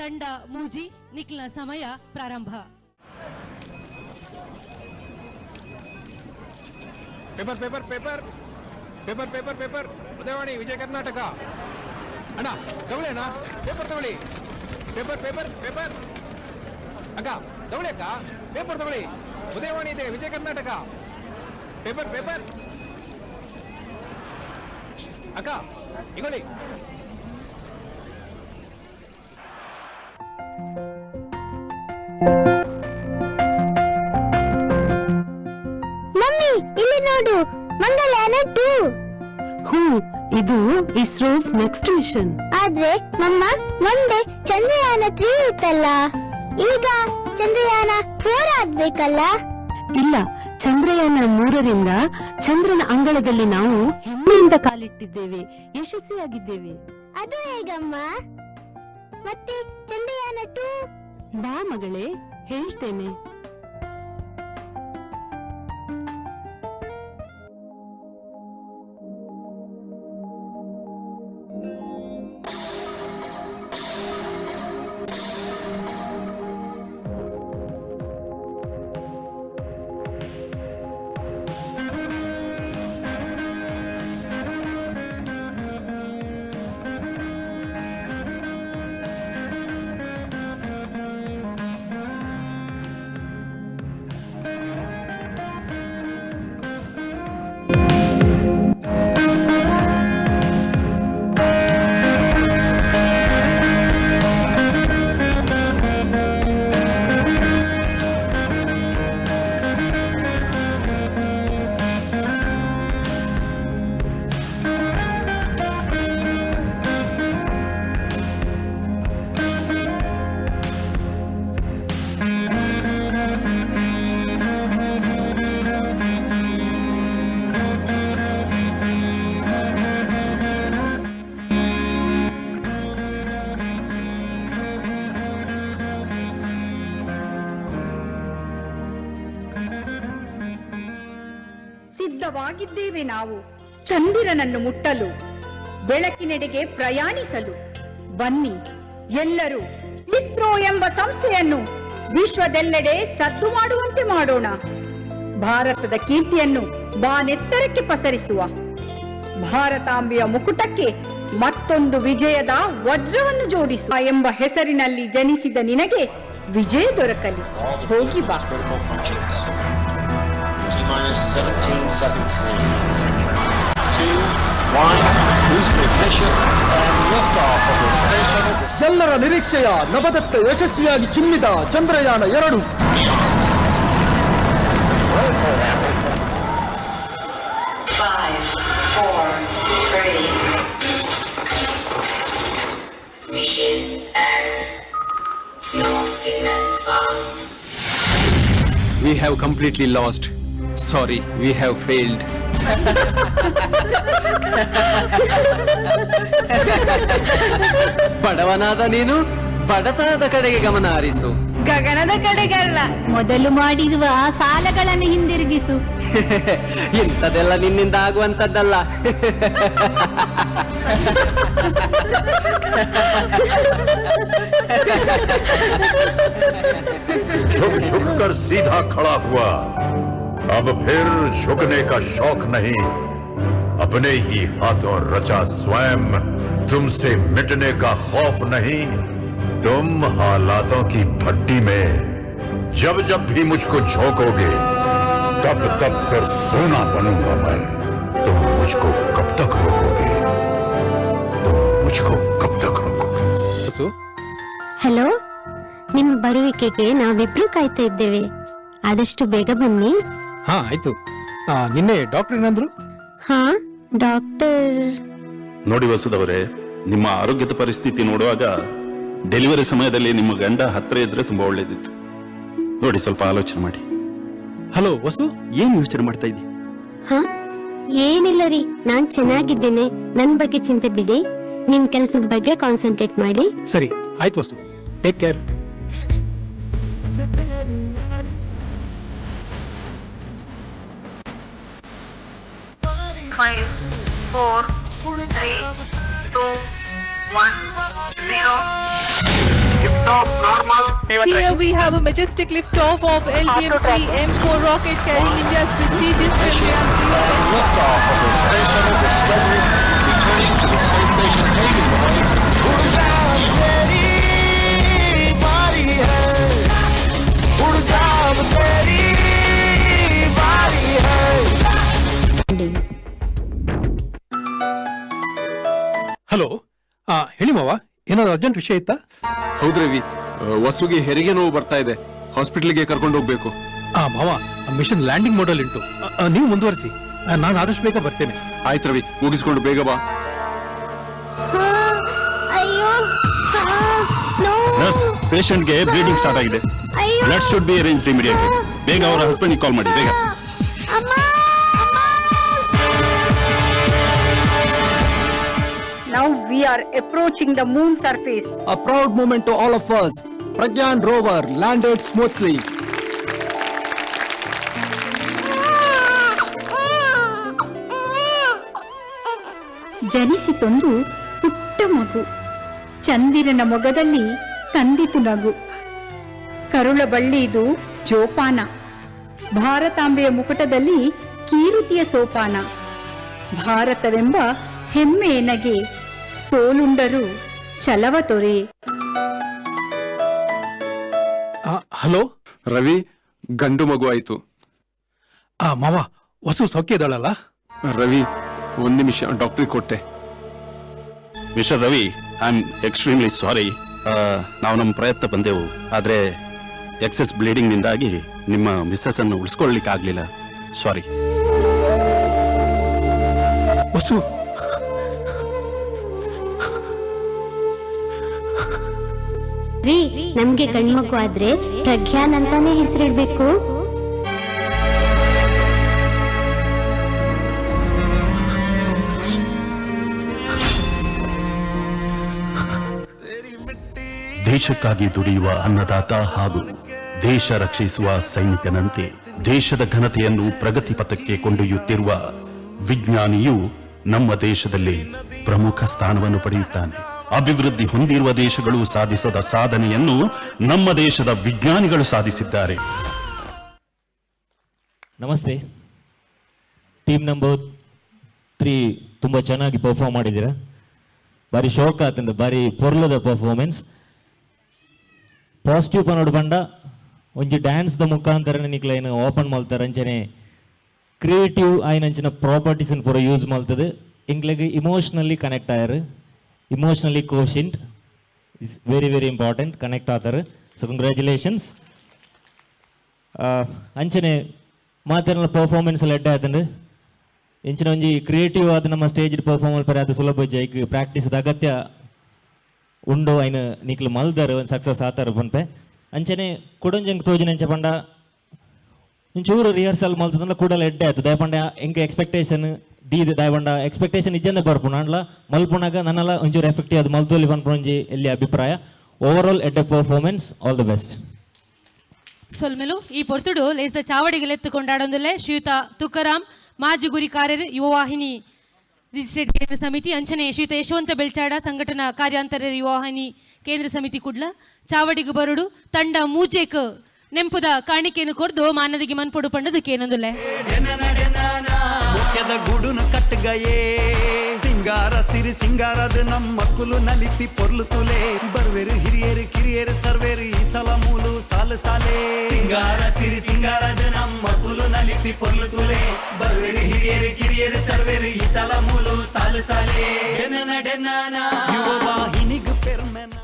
ತಂಡ ಮೂಜಿ ನಿಖಿಲ್ನ ಸಮಯ ಪ್ರಾರಂಭ. Paper paper paper paper paper paper Udayavani Vijaya Karnataka. ಅಣ್ಣ ತಗೊಳ್ಳಿ ಅಣ್ಣ, ಪೇಪರ್ ತಗೊಳ್ಳಿ. ಪೇಪರ್ ಪೇಪರ್ ಪೇಪರ್ ಅಕ್ಕ ತಗೊಳ್ಳಿ, ಅಕ್ಕ ಪೇಪರ್ ತಗೊಳ್ಳಿ. ಉದಯವಾಣಿ ಇದೆ, ವಿಜಯ ಕರ್ನಾಟಕ. ಪೇಪರ್ ಪೇಪರ್ ಅಕ್ಕ ಇಗೊಳ್ಳಿ. ಮಮ್ಮಿ ಇಲ್ಲಿ ನೋಡು, ಮಂಗಳಯಾನ 2. ಇದು ಇಸ್ರೋಸ್ ನೆಕ್ಸ್ಟ್ ಮಿಷನ್. ಆದ್ರೆ ಮಮ್ಮ, ಮುಂದೆ ಚಂದ್ರಯಾನ 3 ಇತ್ತಲ್ಲ, ಈಗ ಚಂದ್ರಯಾನ 4 ಆಗ್ಬೇಕಲ್ಲ? ಇಲ್ಲ, ಚಂದ್ರಯಾನ 3ರಿಂದ ಚಂದ್ರನ ಅಂಗಳದಲ್ಲಿ ನಾವು ಹೆಮ್ಮೆಯಿಂದ ಕಾಲಿಟ್ಟಿದ್ದೇವೆ, ಯಶಸ್ವಿಯಾಗಿದ್ದೇವೆ. ಅದು ಹೇಗಮ್ಮ? ಮತ್ತೆ ಚಂದ್ರಯಾನ 2? ಬಾ ಮಗಳೇ, ಹೇಳ್ತೇನೆ. ಸಿದ್ಧವಾಗಿದ್ದೇವೆ ನಾವು ಚಂದಿರನನ್ನು ಮುಟ್ಟಲು, ಬೆಳಕಿನೆಡೆಗೆ ಪ್ರಯಾಣಿಸಲು. ಬನ್ನಿ ಎಲ್ಲರೂ ಇಸ್ರೋ ಎಂಬ ಸಂಸ್ಥೆಯನ್ನು ವಿಶ್ವದೆಲ್ಲೆಡೆ ಸದ್ದು ಮಾಡುವಂತೆ ಮಾಡೋಣ. ಭಾರತದ ಕೀರ್ತಿಯನ್ನು ಬಾನೆತ್ತರಕ್ಕೆ ಪಸರಿಸುವ, ಭಾರತಾಂಬೆಯ ಮುಕುಟಕ್ಕೆ ಮತ್ತೊಂದು ವಿಜಯದ ವಜ್ರವನ್ನು ಜೋಡಿಸುವ ಎಂಬ ಹೆಸರಿನಲ್ಲಿ ಜನಿಸಿದ ನಿನಗೆ ವಿಜಯ ದೊರಕಲಿ. ಹೋಗಿ ಬಾ. Minus 17 seconds now. 2, 1, booster ignition and liftoff of the space shuttle. ಎಲ್ಲರ ನಿರೀಕ್ಷೆಯ ನವದತ್ತ ಯಶಸ್ವಿಯಾಗಿ ಚಿಮ್ಮಿದ Chandrayaan 2. 5, 4, 3. Mission error. No signal found. We have completely lost. Sorry, we have failed. ಬಡವನಾದ ನೀನು ಬಡತನದ ಕಡೆಗೆ ಗಮನ ಹರಿಸು. ಗಗನದ ಕಡೆಗಲ್ಲ, ಮೊದಲು ಮಾಡಿರುವ ಸಾಲಗಳನ್ನು ಹಿಂದಿರುಗಿಸು. ಇಂಥದೆಲ್ಲ ನಿನ್ನಿಂದ ಆಗುವಂತದ್ದಲ್ಲ. झुक झुक कर सीधा खड़ा हुआ, अब फिर झुकने का शौक नहीं, अपने ही हाथों रचा स्वयं, तुमसे मिटने का खौफ नहीं. तुम हालातों की भट्टी में जब जब भी मुझको झोंकोगे, तब तब कर सोना बनूंगा मैं. तुम मुझको कब तक रोकोगे? तुम मुझको कब तक रोकोगे? ಹಲೋ, ನಿಮ್ ಬರುವಿಕೆಗೆ ನಾವಿಬ್ರು ಕಾಯ್ತಾ ಇದ್ದೇವೆ. ಆದಷ್ಟು ಬೇಗ ಬನ್ನಿ. ಹಾ ಆಯ್ತು. ನಿನ್ನೆ ಡಾಕ್ಟರ್ ಏನಂದ್ರು? ಹಾ, ಡಾಕ್ಟರ್ ನೋಡಿ ವಸುದವರೇ, ನಿಮ್ಮ ಆರೋಗ್ಯದ ಪರಿಸ್ಥಿತಿ ನೋಡುವಾಗ ಡೆಲಿವರಿ ಸಮಯದಲ್ಲಿ ನಿಮ್ಮ ಗಂಡ ಹತ್ರ ಇದ್ರೆ ತುಂಬಾ ಒಳ್ಳೇದಿತ್ತು. ನೋಡಿ, ಸ್ವಲ್ಪ ಆಲೋಚನೆ ಮಾಡಿ. ಹಲೋ ವಸು, ಏನ್ ಯೋಚನೆ ಮಾಡ್ತಾ ಇದ್ದಿ? ಹಾ, ಏನಿಲ್ಲ ರೀ, ನಾನ್ ಚೆನ್ನಾಗಿದ್ದೇನೆ. ನನ್ ಬಗ್ಗೆ ಚಿಂತೆ ಬಿಡಿ, ನಿಮ್ ಕೆಲ್ಸದ ಬಗ್ಗೆ ಕಾನ್ಸಂಟ್ರೇಟ್ ಮಾಡಿ. ಸರಿ ಆಯ್ತು ವಸು, take care. 5, 4, 3, 2, 1, 0. Here we have a majestic liftoff of LVM-3 M4 rocket carrying India's prestigious Chandrayaan 3 spacecraft. Liftoff of the Space Shuttle Discovery, returning to the space station paving the way. Hello ಹೇಳಿ ಮಾವ, ಏನಾದ್ರು urgent ವಿಷಯ ಇತ್ತಾ? ಹೌದು ರವಿ, ವಸುಗೆ ಹೆರಿಗೆ ನೋವು ಬರ್ತಾ ಇದೆ, ಹಾಸ್ಪಿಟಲ್ಗೆ ಕರ್ಕೊಂಡು ಹೋಗ್ಬೇಕು. ಮಾವ, ಮಿಷನ್ ಲ್ಯಾಂಡಿಂಗ್ ಮೋಡಲ್ ಉಂಟು, ನೀವು ಮುಂದುವರಿಸಿ, ನಾನು ಆದಷ್ಟು ಬೇಗ ಬರ್ತೇನೆ. ಆಯ್ತು ರವಿ, ಮುಗಿಸ್ಕೊಂಡು ಬೇಗ ಬಾ. ಪೇಷಂಟ್ಗೆ ಬ್ಲೀಡಿಂಗ್ ಸ್ಟಾರ್ಟ್ ಆಗಿದೆ. Blood should be arranged immediately. ಬೇಗ ಅವರ ಹಸ್ಬೆಂಡ್ಗೆ ಕಾಲ್ ಮಾಡಿ, ಬೇಗ. Now we are approaching the moon surface. A proud moment to all of us. Pragyan rover landed smoothly. ಜನಿಸಿತೊಂದು ಪುಟ್ಟ ಮಗು, ಚಂದಿರನ ಮೊಗದಲ್ಲಿ ಕಂದಿತು ನಗು. ಕರುಳ ಬಳ್ಳಿದು ಜೋಪಾನ, ಭಾರತಾಂಬೆಯ ಮುಕುಟದಲ್ಲಿ ಕೀರುತಿಯ ಸೋಪಾನ. ಭಾರತವೆಂಬ ಹೆಮ್ಮೆಯ ನಗೆ, ಸೋಲುಂಡರು ಛಲವ ತೊರೆ. ಹಲೋ ರವಿ, ಗಂಡು ಮಗು ಆಯ್ತು. ಮಾವ, ವಸು ಸೌಖ್ಯ ಇದ್ದಾಳಲ್ಲ? ರವಿ, ಒಂದ್ ನಿಮಿಷ, ಡಾಕ್ಟರ್ ಕೊಟ್ಟೆ. Mister Ravi, I am extremely sorry. ನಾವು ನಮ್ಮ ಪ್ರಯತ್ನ ಬಂದೆವು, ಆದ್ರೆ ಎಕ್ಸೆಸ್ ಬ್ಲೀಡಿಂಗ್ ನಿಂದಾಗಿ ನಿಮ್ಮ ಮಿಸ್ಸಸ್ ಅನ್ನು ಉಳಿಸ್ಕೊಳ್ಳಿಕ್ಕೆ ಆಗ್ಲಿಲ್ಲ. ಸಾರಿ. ವಸು, ರೀ, ನಮ್ಗೆ ಗಂಡ್ಮಗು ಆದ್ರೆ ಪ್ರಜ್ಞಾನ್ ಅಂತಾನೆ ಹೆಸರಿಡ್ಬೇಕು. ದೇಶಕ್ಕಾಗಿ ದುಡಿಯುವ ಅನ್ನದಾತ ಹಾಗೂ ದೇಶ ರಕ್ಷಿಸುವ ಸೈನಿಕನಂತೆ ದೇಶದ ಘನತೆಯನ್ನು ಪ್ರಗತಿ ಪಥಕ್ಕೆ ಕೊಂಡೊಯ್ಯುತ್ತಿರುವ ವಿಜ್ಞಾನಿಯು ನಮ್ಮ ದೇಶದಲ್ಲಿ ಪ್ರಮುಖ ಸ್ಥಾನವನ್ನು ಪಡೆಯುತ್ತಾನೆ. ಅಭಿವೃದ್ಧಿ ಹೊಂದಿರುವ ದೇಶಗಳು ಸಾಧಿಸದ ಸಾಧನೆಯನ್ನು ನಮ್ಮ ದೇಶದ ವಿಜ್ಞಾನಿಗಳು ಸಾಧಿಸಿದ್ದಾರೆ. ನಮಸ್ತೆ. ಟೀಮ್ ನಂಬರ್ 3 ತುಂಬ ಚೆನ್ನಾಗಿ ಪರ್ಫಾರ್ಮ್ ಮಾಡಿದ್ದೀರಾ. ಬಾರಿ ಶೋಕ ಆತಂದ, ಬಾರಿ ಪೊರ್ಲದ ಪರ್ಫಾರ್ಮೆನ್ಸ್. ಪಾಸಿಟಿವ್ ಪನ್ನೋಡು ಬಂಡ ಒಂಜಿ ಡ್ಯಾನ್ಸ್ದ ಮುಖಾಂತರ ನಿಕ್ಲ ಏನು ಓಪನ್ ಮಾಡ್ತಾರೆ ಅಂಚನೆ ಕ್ರಿಯೇಟಿವ್ ಆಯ್ನಂಚಿನ ಪ್ರಾಪರ್ಟೀಸನ್ನು ಪೂರ ಯೂಸ್ ಮಾಡ್ತದೆ. ಇಂಗ್ಲಿಗೆ ಇಮೋಷ್ನಲಿ ಕನೆಕ್ಟ್ ಆಯ್ರು, emotionally quotient is very very important, connect ಆತಾರೆ. So congratulations. ಅಂಚನೆ ಮಾತಾಡೋ ಪರ್ಫಾರ್ಮೆನ್ಸ್ ಎಲ್ಲ ಎಡ್ಡೆ ಆತಂಡು ಇಂಚಿನ ಒಂಜಿ ಕ್ರಿಯೇಟಿವ್ ಆದ ನಮ್ಮ ಸ್ಟೇಜ್ ಪರ್ಫಾರ್ಮೆನ್ಸ್ ಪರ ಅದು ಸುಲಭ ಜೈಕ್ ಪ್ರಾಕ್ಟೀಸ್ದ ಅಗತ್ಯ ಉಂಡು ಐನು ನಿಕ್ಲು ಮಲ್ದಾರು ಸಕ್ಸಸ್ ಆತಾರ ಪನ್ಪೆ. ಅಂಚನೆ ಕೊಡೊಂಜಂಗೆ ತೋಜಿನಂಚ ಪಂಡ ಒಂಚೂರು ರಿಹರ್ಸಲ್ ಮಲ್ತದಂದ್ರೆ ಕೂಡಲ ಎಡ್ಡೆ ಆಯ್ತು ದಯಪಂಡ ಎಂಗೆ ಎಕ್ಸ್ಪೆಕ್ಟೇಷನ್ ದೀದ ದಯಪಂಡ ಎಕ್ಸ್ಪೆಕ್ಟೇಷನ್ ಇಜ್ಜಂದ ಬರ್ಪುಣ ಅಂಡ್ಲ ಮಲ್ಪುನಾಗ ನನ್ನಲ್ಲ ಒಂಚೂರು ಎಫೆಕ್ಟಿವ್ ಅದು ಮಲ್ತೋಲಿ ಪನ್ಪುಣಂಜಿ ಎಲ್ಲಿ ಅಭಿಪ್ರಾಯ. ಓವರ್ ಆಲ್ ಎಡ್ಡೆ ಪರ್ಫಾರ್ಮೆನ್ಸ್, ಆಲ್ ದ ಬೆಸ್ಟ್. ಸೊಲ್ಮೆಲು ಈ ಪೊರ್ತುಡು ಲೇಸ್ದ ಚಾವಡಿಗೆ ಎತ್ತುಕೊಂಡಾಡೊಂದುಲ್ಲೆ ಶ್ರೀಯುತ ತುಕಾರಾಮ್ ಮಾಜಿ ಗುರಿ ಕಾರ್ಯರು ಯುವವಾಹಿನಿ ರಿಜಿಸ್ಟ್ರೇಟ್ ಕೇಂದ್ರ ಸಮಿತಿ ಅಂಚನೆ ಶ್ರೀಯುತ ಯಶವಂತ ಬೆಳ್ಚಾಡ ಸಂಘಟನಾ ಕಾರ್ಯಾಂತರ ಯುವವಾಹಿನಿ ಕೇಂದ್ರ ಸಮಿತಿ ಕುಡ್ಲ ಚಾವಡಿಗೆ ಬರುಡು ತಂಡ ಮೂಜೇಕ್ ನೆಂಪುದ ಕಾಣಿಕೆಯನ್ನು ಕೊರ್ದು ಮಾನದಿಗೆ ಮನ್ಪೊಡು ಪಂಡದಕ್ಕೆ ಏನೊಂದುಲ್ಲೆ ಮುಖ್ಯದ ಗೂಡುನು ಕಟ್ಟಗಯೇ ಸಿಂಗಾರ ಸಿರಿ ಸಿಂಗಾರದ ನಮ್ಮ ಮಕ್ಕಳು ನಲಿಪಿ ಪೊರ್ಲು ತುಲೆ ಬರ್ವೇರು ಹಿರಿಯರು ಕಿರಿಯರು ಸರ್ವೇರು ಈ ಸಲ ಮೂಲು ಸಾಲು ಸಾಲೆ ಸಿಂಗಾರ ಸಿರಿ ಸಿಂಗಾರದ ನಮ್ಮ ಮಕ್ಕಳು ನಲಿಪಿ ಪೊರ್ಲು ತುಲೆ ಬರ್ವೇರು ಹಿರಿಯರು ಕಿರಿಯರು ಸರ್ವೇರು ಈ ಸಲ